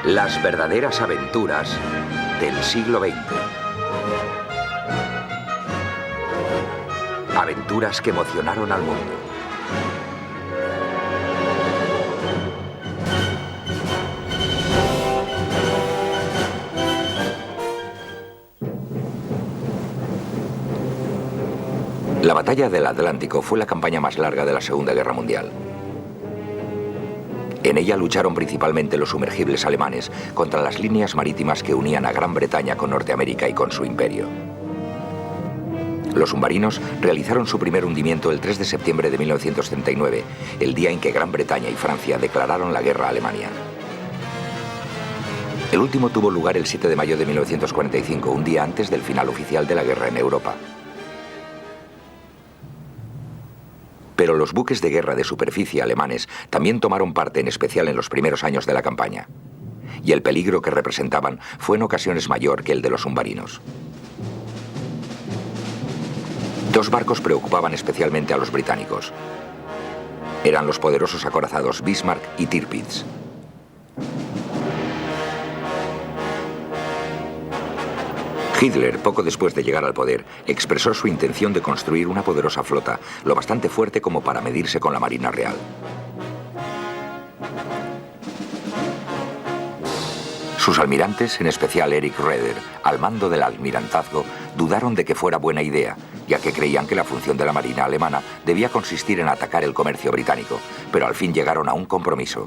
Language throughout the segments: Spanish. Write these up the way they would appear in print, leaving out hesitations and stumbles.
Las verdaderas aventuras del siglo XX. Aventuras que emocionaron al mundo. La batalla del Atlántico fue la campaña más larga de la Segunda Guerra Mundial. En ella lucharon principalmente los sumergibles alemanes contra las líneas marítimas que unían a Gran Bretaña con Norteamérica y con su imperio. Los submarinos realizaron su primer hundimiento el 3 de septiembre de 1939, el día en que Gran Bretaña y Francia declararon la guerra a Alemania. El último tuvo lugar el 7 de mayo de 1945, un día antes del final oficial de la guerra en Europa. Pero los buques de guerra de superficie alemanes también tomaron parte, en especial en los primeros años de la campaña. Y el peligro que representaban fue en ocasiones mayor que el de los submarinos. Dos barcos preocupaban especialmente a los británicos. Eran los poderosos acorazados Bismarck y Tirpitz. Hitler, poco después de llegar al poder, expresó su intención de construir una poderosa flota, lo bastante fuerte como para medirse con la Marina Real. Sus almirantes, en especial Erich Raeder, al mando del almirantazgo, dudaron de que fuera buena idea, ya que creían que la función de la Marina alemana debía consistir en atacar el comercio británico, pero al fin llegaron a un compromiso.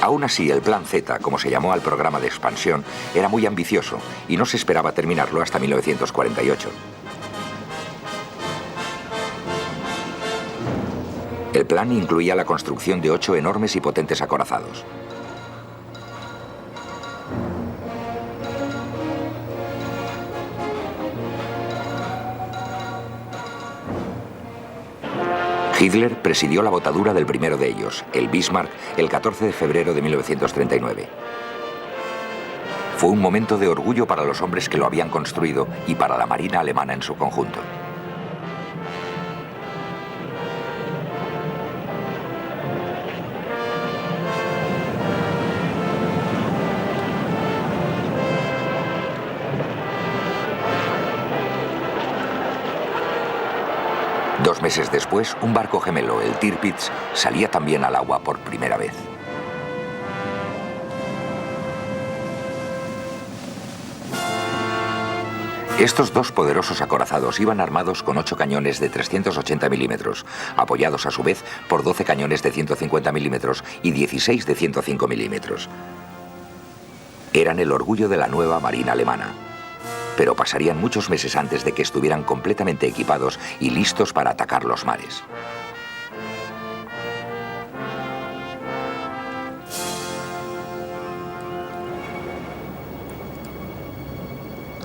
Aún así, el Plan Z, como se llamó al programa de expansión, era muy ambicioso y no se esperaba terminarlo hasta 1948. El plan incluía la construcción de 8 enormes y potentes acorazados. Hitler presidió la botadura del primero de ellos, el Bismarck, el 14 de febrero de 1939. Fue un momento de orgullo para los hombres que lo habían construido y para la Marina alemana en su conjunto. Dos meses después, un barco gemelo, el Tirpitz, salía también al agua por primera vez. Estos dos poderosos acorazados iban armados con 8 cañones de 380 milímetros, apoyados a su vez por 12 cañones de 150 milímetros y 16 de 105 milímetros. Eran el orgullo de la nueva Marina alemana. Pero pasarían muchos meses antes de que estuvieran completamente equipados y listos para atacar los mares.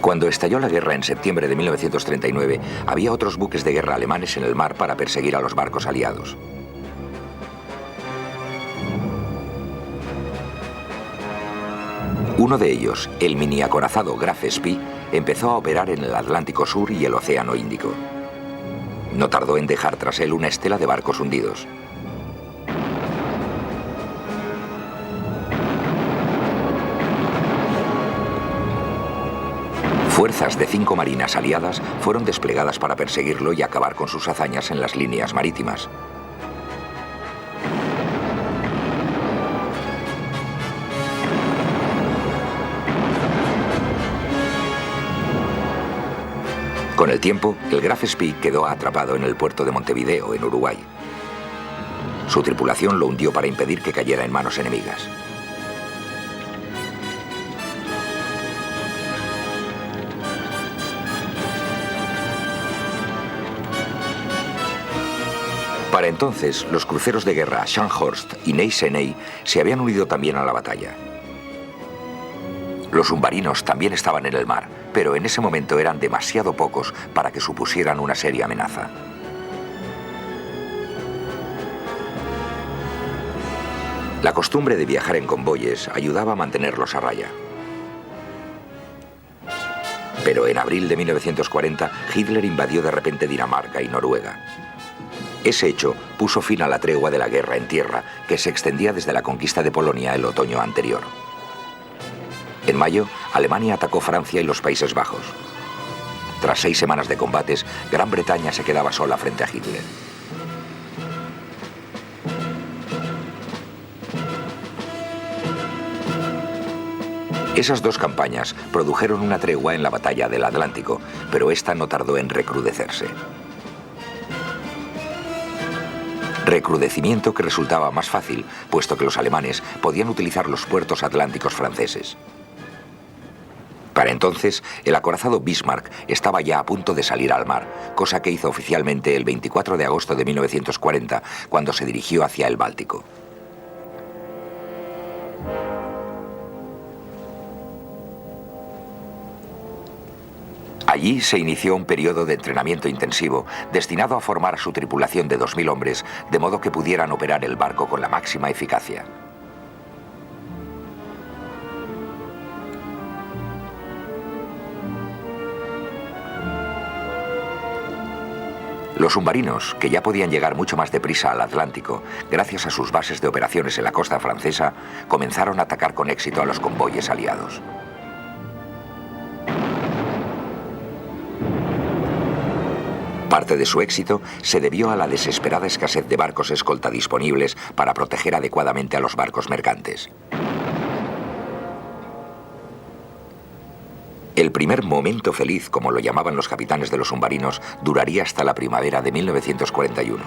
Cuando estalló la guerra en septiembre de 1939, había otros buques de guerra alemanes en el mar para perseguir a los barcos aliados. Uno de ellos, el mini acorazado Graf Spee, empezó a operar en el Atlántico Sur y el Océano Índico. No tardó en dejar tras él una estela de barcos hundidos. Fuerzas de 5 marinas aliadas fueron desplegadas para perseguirlo y acabar con sus hazañas en las líneas marítimas. Con el tiempo, el Graf Spee quedó atrapado en el puerto de Montevideo, en Uruguay. Su tripulación lo hundió para impedir que cayera en manos enemigas. Para entonces, los cruceros de guerra Scharnhorst y Gneisenau se habían unido también a la batalla. Los submarinos también estaban en el mar, pero en ese momento eran demasiado pocos para que supusieran una seria amenaza. La costumbre de viajar en convoyes ayudaba a mantenerlos a raya. Pero en abril de 1940, Hitler invadió de repente Dinamarca y Noruega. Ese hecho puso fin a la tregua de la guerra en tierra, que se extendía desde la conquista de Polonia el otoño anterior. En mayo, Alemania atacó Francia y los Países Bajos. Tras 6 semanas de combates, Gran Bretaña se quedaba sola frente a Hitler. Esas 2 campañas produjeron una tregua en la batalla del Atlántico, pero esta no tardó en recrudecerse. Recrudecimiento que resultaba más fácil, puesto que los alemanes podían utilizar los puertos atlánticos franceses. Para entonces, el acorazado Bismarck estaba ya a punto de salir al mar, cosa que hizo oficialmente el 24 de agosto de 1940, cuando se dirigió hacia el Báltico. Allí se inició un periodo de entrenamiento intensivo destinado a formar a su tripulación de 2000 hombres, de modo que pudieran operar el barco con la máxima eficacia. Los submarinos, que ya podían llegar mucho más deprisa al Atlántico, gracias a sus bases de operaciones en la costa francesa, comenzaron a atacar con éxito a los convoyes aliados. Parte de su éxito se debió a la desesperada escasez de barcos escolta disponibles para proteger adecuadamente a los barcos mercantes. El primer momento feliz, como lo llamaban los capitanes de los submarinos, duraría hasta la primavera de 1941.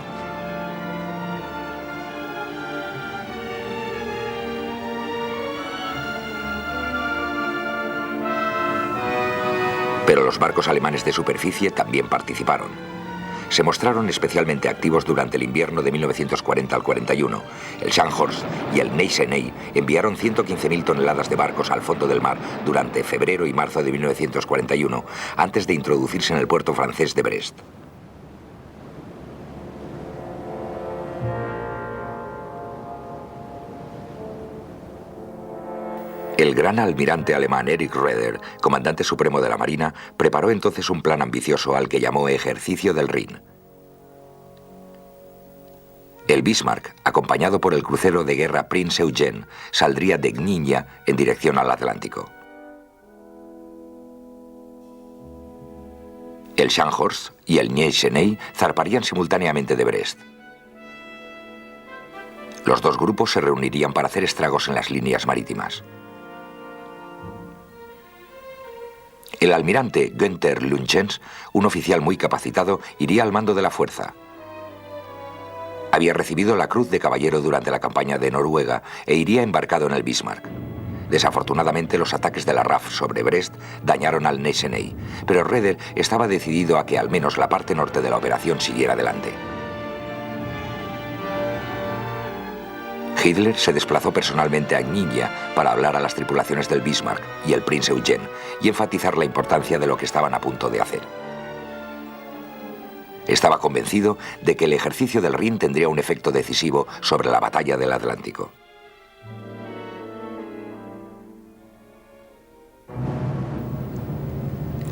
Pero los barcos alemanes de superficie también participaron. Se mostraron especialmente activos durante el invierno de 1940 al 41. El Scharnhorst y el Gneisenau enviaron 115.000 toneladas de barcos al fondo del mar durante febrero y marzo de 1941, antes de introducirse en el puerto francés de Brest. El gran almirante alemán Erich Raeder, comandante supremo de la Marina, preparó entonces un plan ambicioso al que llamó Ejercicio del Rin. El Bismarck, acompañado por el crucero de guerra Prinz Eugen, saldría de Gdynia en dirección al Atlántico. El Scharnhorst y el Gneisenau zarparían simultáneamente de Brest. Los 2 grupos se reunirían para hacer estragos en las líneas marítimas. El almirante Günther Lütjens, un oficial muy capacitado, iría al mando de la fuerza. Había recibido la Cruz de Caballero durante la campaña de Noruega e iría embarcado en el Bismarck. Desafortunadamente, los ataques de la RAF sobre Brest dañaron al Gneisenau, pero Raeder estaba decidido a que al menos la parte norte de la operación siguiera adelante. Hitler se desplazó personalmente a Gdynia para hablar a las tripulaciones del Bismarck y el Prinz Eugen y enfatizar la importancia de lo que estaban a punto de hacer. Estaba convencido de que el ejercicio del Rin tendría un efecto decisivo sobre la batalla del Atlántico.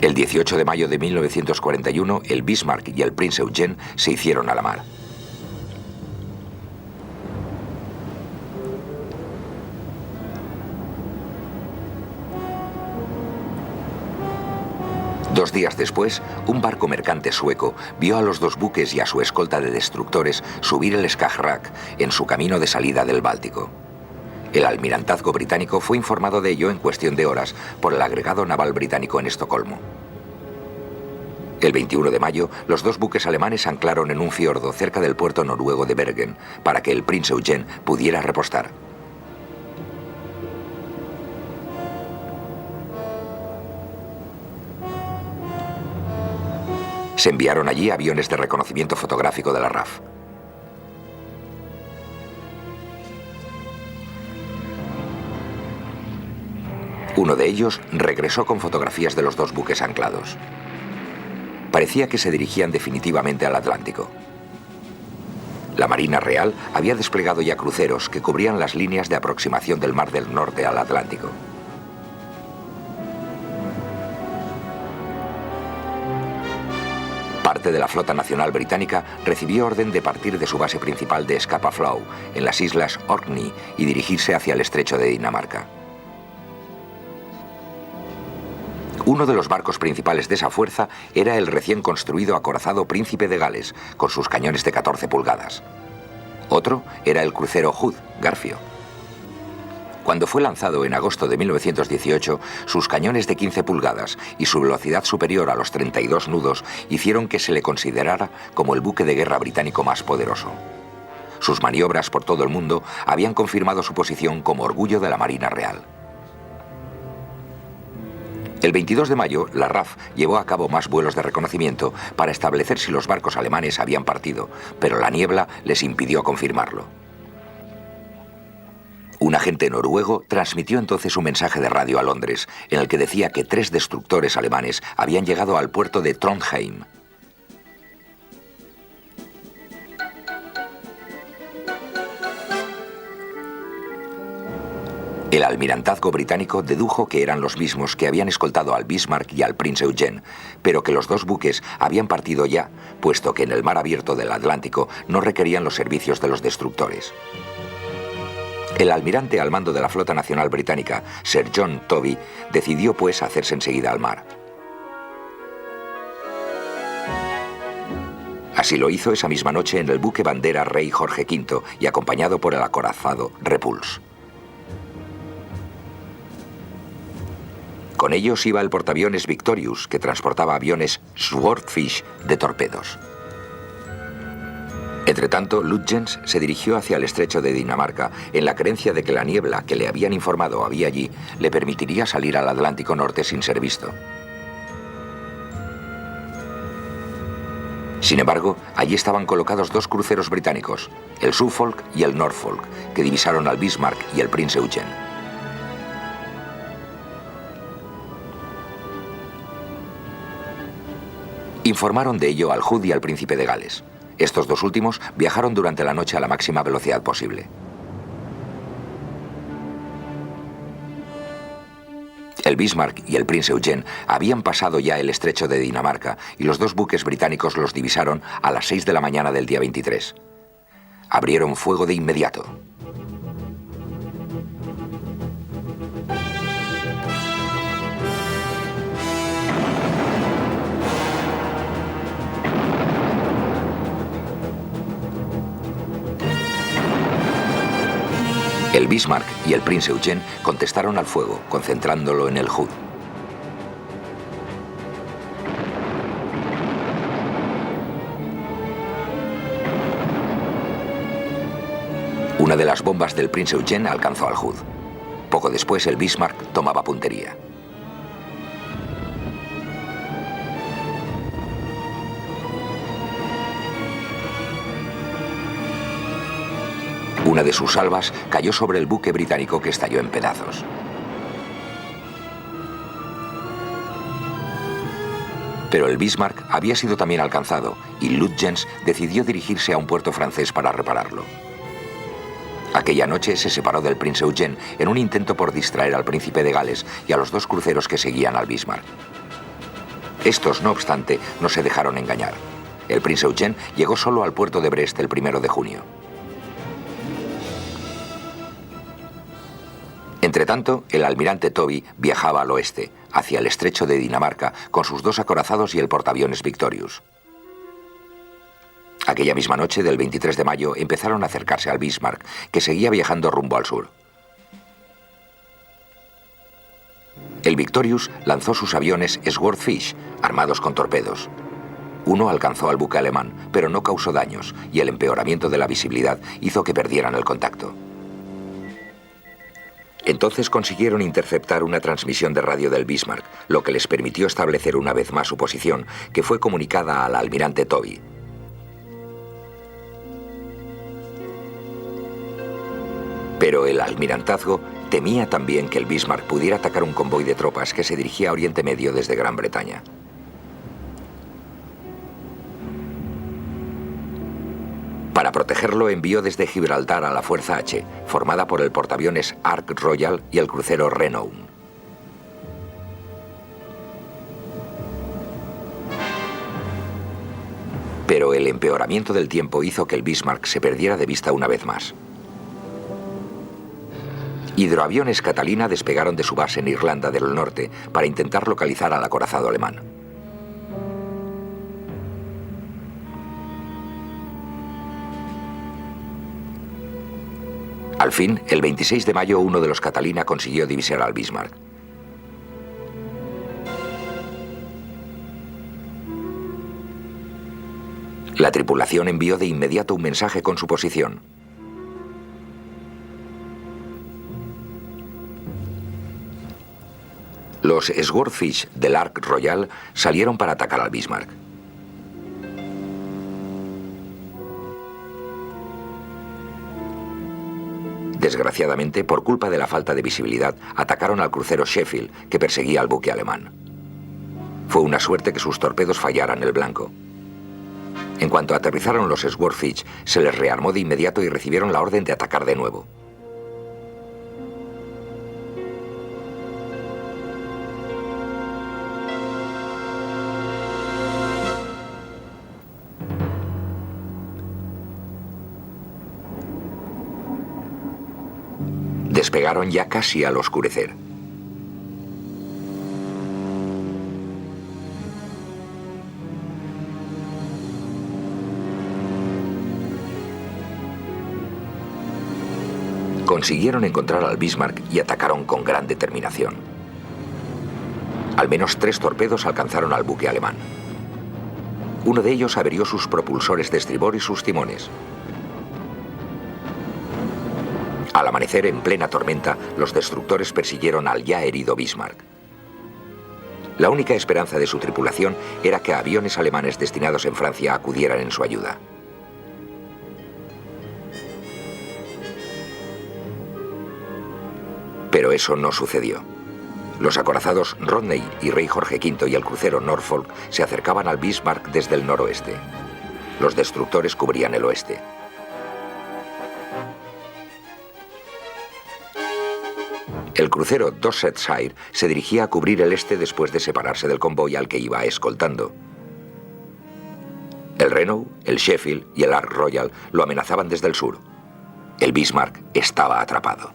El 18 de mayo de 1941, el Bismarck y el Prinz Eugen se hicieron a la mar. Dos días después, un barco mercante sueco vio a los 2 buques y a su escolta de destructores subir el Skagerrak en su camino de salida del Báltico. El almirantazgo británico fue informado de ello en cuestión de horas por el agregado naval británico en Estocolmo. El 21 de mayo, los 2 buques alemanes anclaron en un fiordo cerca del puerto noruego de Bergen para que el Prinz Eugen pudiera repostar. Se enviaron allí aviones de reconocimiento fotográfico de la RAF. Uno de ellos regresó con fotografías de los 2 buques anclados. Parecía que se dirigían definitivamente al Atlántico. La Marina Real había desplegado ya cruceros que cubrían las líneas de aproximación del Mar del Norte al Atlántico. parte de la Flota Nacional Británica recibió orden de partir de su base principal de Scapa Flow, en las islas Orkney, y dirigirse hacia el estrecho de Dinamarca. Uno de los barcos principales de esa fuerza era el recién construido acorazado Príncipe de Gales, con sus cañones de 14 pulgadas. Otro era el crucero Hood, Garfio. Cuando fue lanzado en agosto de 1918, sus cañones de 15 pulgadas y su velocidad superior a los 32 nudos hicieron que se le considerara como el buque de guerra británico más poderoso. Sus maniobras por todo el mundo habían confirmado su posición como orgullo de la Marina Real. El 22 de mayo, la RAF llevó a cabo más vuelos de reconocimiento para establecer si los barcos alemanes habían partido, pero la niebla les impidió confirmarlo. Un agente noruego transmitió entonces un mensaje de radio a Londres, en el que decía que 3 destructores alemanes habían llegado al puerto de Trondheim. El almirantazgo británico dedujo que eran los mismos que habían escoltado al Bismarck y al Prince Eugen, pero que los 2 buques habían partido ya, puesto que en el mar abierto del Atlántico no requerían los servicios de los destructores. El almirante al mando de la Flota Nacional Británica, Sir John Tovey, decidió pues hacerse enseguida al mar. Así lo hizo esa misma noche en el buque bandera Rey Jorge V y acompañado por el acorazado Repulse. Con ellos iba el portaaviones Victorious, que transportaba aviones Swordfish de torpedos. Entretanto, Lutyens se dirigió hacia el estrecho de Dinamarca en la creencia de que la niebla que le habían informado había allí le permitiría salir al Atlántico Norte sin ser visto. Sin embargo, allí estaban colocados 2 cruceros británicos, el Suffolk y el Norfolk, que divisaron al Bismarck y el Prince Eugen. Informaron de ello al Hood y al Príncipe de Gales. Estos 2 últimos viajaron durante la noche a la máxima velocidad posible. El Bismarck y el Prince Eugen habían pasado ya el estrecho de Dinamarca y los 2 buques británicos los divisaron a las 6 de la mañana del día 23. Abrieron fuego de inmediato. El Bismarck y el Prince Eugen contestaron al fuego, concentrándolo en el Hood. Una de las bombas del Prince Eugen alcanzó al Hood. Poco después, el Bismarck tomaba puntería. Una de sus salvas cayó sobre el buque británico, que estalló en pedazos. Pero el Bismarck había sido también alcanzado y Lutyens decidió dirigirse a un puerto francés para repararlo. Aquella noche se separó del Prince Eugen en un intento por distraer al Príncipe de Gales y a los 2 cruceros que seguían al Bismarck. Estos, no obstante, no se dejaron engañar. El Prince Eugen llegó solo al puerto de Brest el 1 de junio. Entretanto, el almirante Tovey viajaba al oeste, hacia el estrecho de Dinamarca, con sus 2 acorazados y el portaaviones Victorious. Aquella misma noche del 23 de mayo empezaron a acercarse al Bismarck, que seguía viajando rumbo al sur. El Victorious lanzó sus aviones Swordfish, armados con torpedos. Uno alcanzó al buque alemán, pero no causó daños, y el empeoramiento de la visibilidad hizo que perdieran el contacto. Entonces consiguieron interceptar una transmisión de radio del Bismarck, lo que les permitió establecer una vez más su posición, que fue comunicada al almirante Tovey. Pero el almirantazgo temía también que el Bismarck pudiera atacar un convoy de tropas que se dirigía a Oriente Medio desde Gran Bretaña. Para protegerlo envió desde Gibraltar a la Fuerza H, formada por el portaaviones Ark Royal y el crucero Renown. El empeoramiento del tiempo hizo que el Bismarck se perdiera de vista una vez más. Hidroaviones Catalina despegaron de su base en Irlanda del Norte para intentar localizar al acorazado alemán. Al fin, el 26 de mayo, uno de los Catalina consiguió divisar al Bismarck. La tripulación envió de inmediato un mensaje con su posición. Los Swordfish del Ark Royal salieron para atacar al Bismarck. Desgraciadamente, por culpa de la falta de visibilidad, atacaron al crucero Sheffield, que perseguía al buque alemán. Fue una suerte que sus torpedos fallaran el blanco. En cuanto aterrizaron los Swordfish, se les rearmó de inmediato y recibieron la orden de atacar de nuevo. Despegaron ya casi al oscurecer. Consiguieron encontrar al Bismarck y atacaron con gran determinación. Al menos 3 torpedos alcanzaron al buque alemán. Uno de ellos averió sus propulsores de estribor y sus timones. Al amanecer, en plena tormenta, los destructores persiguieron al ya herido Bismarck. La única esperanza de su tripulación era que aviones alemanes destinados en Francia acudieran en su ayuda. Pero eso no sucedió. Los acorazados Rodney y Rey Jorge V y el crucero Norfolk se acercaban al Bismarck desde el noroeste. Los destructores cubrían el oeste. El crucero Dorsetshire se dirigía a cubrir el este después de separarse del convoy al que iba escoltando. El Renault, el Sheffield y el Ark Royal lo amenazaban desde el sur. El Bismarck estaba atrapado.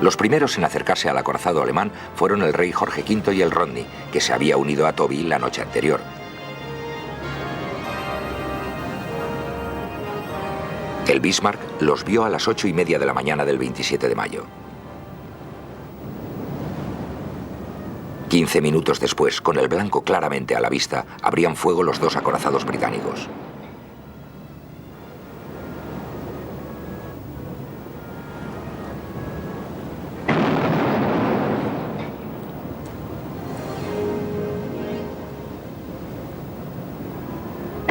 Los primeros en acercarse al acorazado alemán fueron el Rey Jorge V y el Rodney, que se había unido a Toby la noche anterior. El Bismarck los vio a las 8:30 de la mañana del 27 de mayo. 15 minutos después, con el blanco claramente a la vista, abrían fuego los 2 acorazados británicos.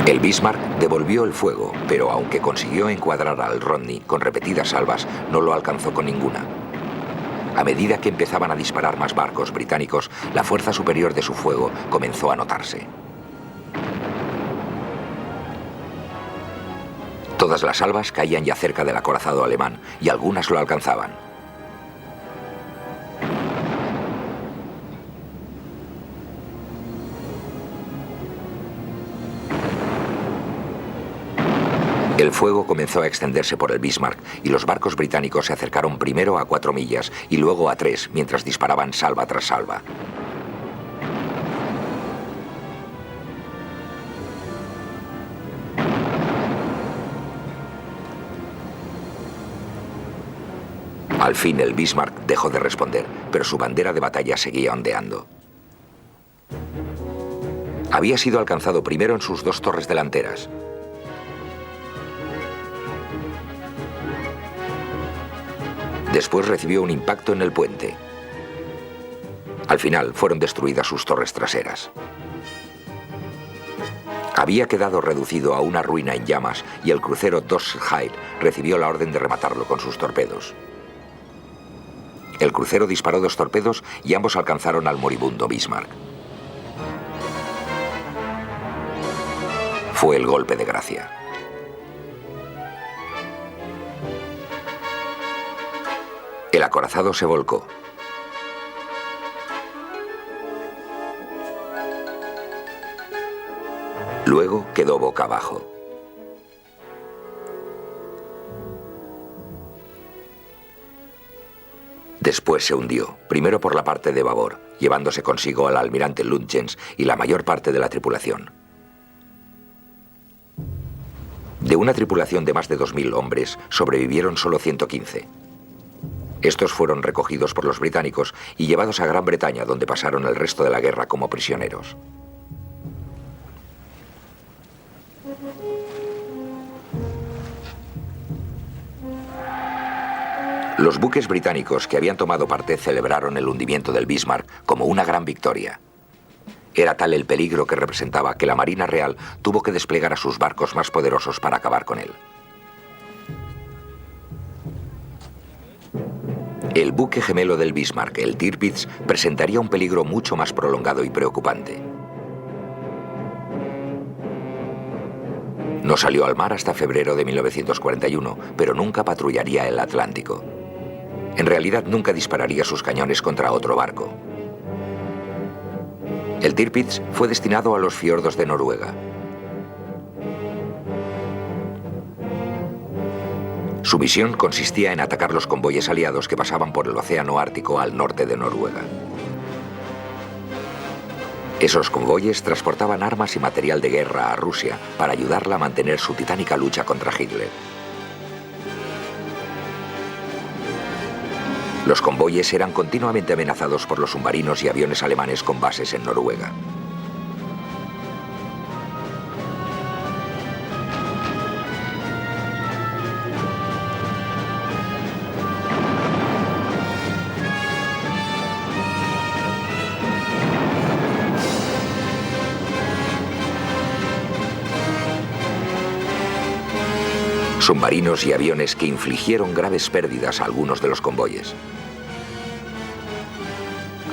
El Bismarck devolvió el fuego, pero aunque consiguió encuadrar al Rodney con repetidas salvas, no lo alcanzó con ninguna. A medida que empezaban a disparar más barcos británicos, la fuerza superior de su fuego comenzó a notarse. Todas las salvas caían ya cerca del acorazado alemán, y algunas lo alcanzaban. El fuego comenzó a extenderse por el Bismarck y los barcos británicos se acercaron primero a 4 millas y luego a 3 mientras disparaban salva tras salva. Al fin el Bismarck dejó de responder, pero su bandera de batalla seguía ondeando. Había sido alcanzado primero en sus 2 torres delanteras. Después recibió un impacto en el puente. Al final fueron destruidas sus torres traseras. Había quedado reducido a una ruina en llamas y el crucero Dorsetshire recibió la orden de rematarlo con sus torpedos. El crucero disparó 2 torpedos y ambos alcanzaron al moribundo Bismarck. Fue el golpe de gracia. El acorazado se volcó. Luego quedó boca abajo. Después se hundió, primero por la parte de babor, llevándose consigo al almirante Lütjens y la mayor parte de la tripulación. De una tripulación de más de 2000 hombres, sobrevivieron solo 115. Estos fueron recogidos por los británicos y llevados a Gran Bretaña, donde pasaron el resto de la guerra como prisioneros. Los buques británicos que habían tomado parte celebraron el hundimiento del Bismarck como una gran victoria. Era tal el peligro que representaba que la Marina Real tuvo que desplegar a sus barcos más poderosos para acabar con él. El buque gemelo del Bismarck, el Tirpitz, presentaría un peligro mucho más prolongado y preocupante. No salió al mar hasta febrero de 1941, pero nunca patrullaría el Atlántico. En realidad nunca dispararía sus cañones contra otro barco. El Tirpitz fue destinado a los fiordos de Noruega. Su misión consistía en atacar los convoyes aliados que pasaban por el Océano Ártico al norte de Noruega. Esos convoyes transportaban armas y material de guerra a Rusia para ayudarla a mantener su titánica lucha contra Hitler. Los convoyes eran continuamente amenazados por los submarinos y aviones alemanes con bases en Noruega. Submarinos y aviones que infligieron graves pérdidas a algunos de los convoyes.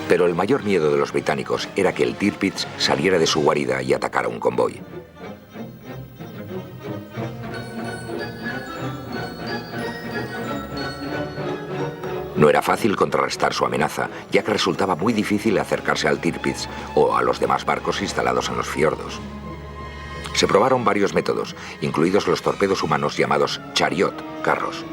Pero el mayor miedo de los británicos era que el Tirpitz saliera de su guarida y atacara un convoy. No era fácil contrarrestar su amenaza, ya que resultaba muy difícil acercarse al Tirpitz o a los demás barcos instalados en los fiordos. Se probaron varios métodos, incluidos los torpedos humanos llamados chariot, carros.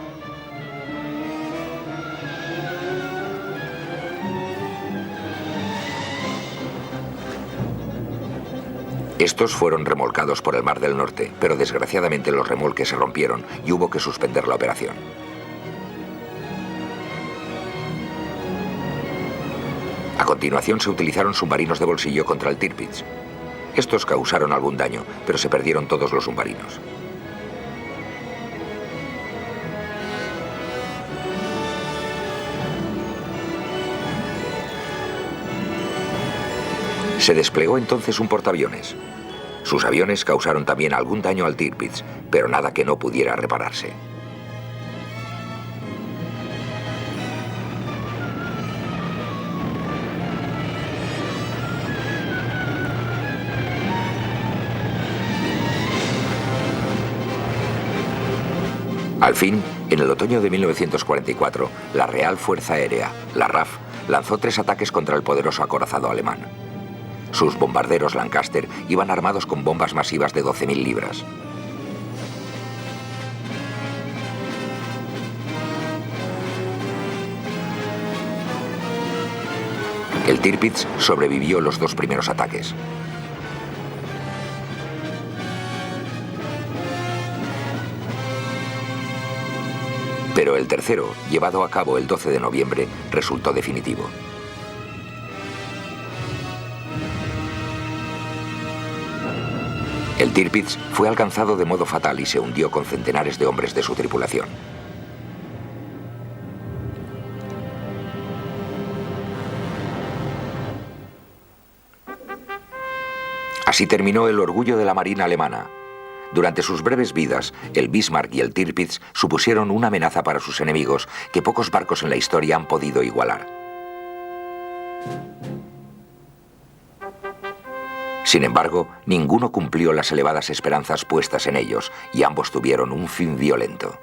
Estos fueron remolcados por el Mar del Norte, pero desgraciadamente los remolques se rompieron y hubo que suspender la operación. A continuación se utilizaron submarinos de bolsillo contra el Tirpitz. Estos causaron algún daño, pero se perdieron todos los submarinos. Se desplegó entonces un portaaviones. Sus aviones causaron también algún daño al Tirpitz, pero nada que no pudiera repararse. Al fin, en el otoño de 1944, la Real Fuerza Aérea, la RAF, lanzó 3 ataques contra el poderoso acorazado alemán. Sus bombarderos Lancaster iban armados con bombas masivas de 12.000 libras. El Tirpitz sobrevivió los 2 primeros ataques. Pero el tercero, llevado a cabo el 12 de noviembre, resultó definitivo. El Tirpitz fue alcanzado de modo fatal y se hundió con centenares de hombres de su tripulación. Así terminó el orgullo de la Marina alemana. Durante sus breves vidas, el Bismarck y el Tirpitz supusieron una amenaza para sus enemigos que pocos barcos en la historia han podido igualar. Sin embargo, ninguno cumplió las elevadas esperanzas puestas en ellos y ambos tuvieron un fin violento.